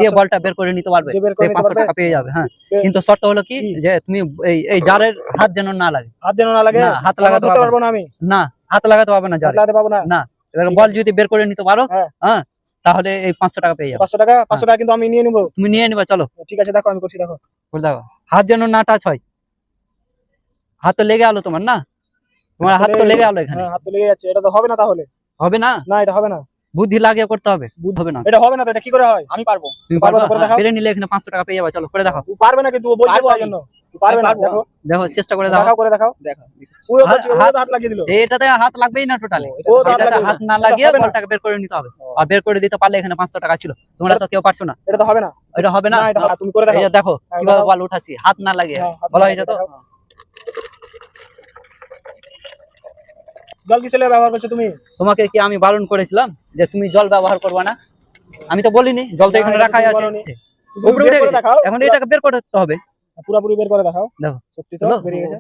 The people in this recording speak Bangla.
যে বলটা বের করে নিতে পারবে যে বের করে সেই নিতে 500 পারবে। টাকা পেয়ে যাবে। হ্যাঁ, কিন্তু শর্ত হলো কি যে তুমি এই জারের হাত যেন না লাগে। হাত যেন না লাগে, না, হাত লাগাতে ধরতে পারবে পারবো না আমি, না, হাত লাগাতে পারবে না হাত জারে। লাগাতে পারবো না। না, এবার ঠিক বল আছে। যদি বের করে নিতে পারো, হ্যাঁ। হ্যাঁ, তাহলে এই 500 টাকা পেয়ে যাবে। 500 টাকা, 500 টাকা কিন্তু আমি নিয়ে নিবো। তুমি নিয়ে নিবা, চলো ঠিক আছে, দেখো আমি করছি, দেখো। করে দেখো। হাত যেন না টাচ হয়। হাত তো লেগে গেলো তোমার, না? তোমার হাত তো লেগে গেলো এখানে। হ্যাঁ, হাত তো লেগে যাচ্ছে, এটা তো হবে না তাহলে। হবে না, না, এটা হবে না, বুদ্ধি লাগিয়ে করতে হবে। হবে না, এটা হবে না তো, এটা কি করে হয়? আমি পারবো। তুমি পারবে পারবে না, করে না, দেখাও। পেরে নিলে এখানে 500 টাকা পেয়ে যাবে। চলো করে দেখো। ও পারবে না, কিন্তু ও বলছে পারবো তাই আমি। জন্য। ও পারবে না, পারবো। দেখো। দেখো, চেষ্টা করে দেখাও, দেখো। করে দেখাও। দেখো ও বলছে, ও তো হাত লাগিয়ে দিল। এটাতে হাত লাগবেই না টোটালি। ও তো হাত এটাতে লাগিয়ে হাত দিল। না এটা লাগিয়ে হবে না। বলটাকে বের করে নিতে হবে। আর বের করে দিতে পারলে এখানে 500 টাকা ছিল। তোমরা তো কেউ পারছো না। এটা তো হবে না। এটা হবে না। না, এটা তুমি করে এই দেখাও। যে দেখো হ্যাঁ, কিভাবে দেখাও। বল উঠাচ্ছি, হাত না লাগিয়ে। হ্যাঁ, হাত বলা না হয়েছে তো। লাগিয়ে দেখাও। জল কিসের লেগে ব্যবহার করছো তুমি? তোমাকে কি আমি বারণ করেছিলাম যে তুমি জল ব্যবহার করবা না? আমি তো বলিনি, জল তো না, এখানে এটা রাখাই তুমি আছে। বলোনি। তুমি উপরে বের উঠে করে গেছে। দেখাও। এখন এটাকে বের করতে হবে। পুরোপুরি বের করে দেখাও। দেখো সত্যি তো হলো? বেরিয়ে গেছে।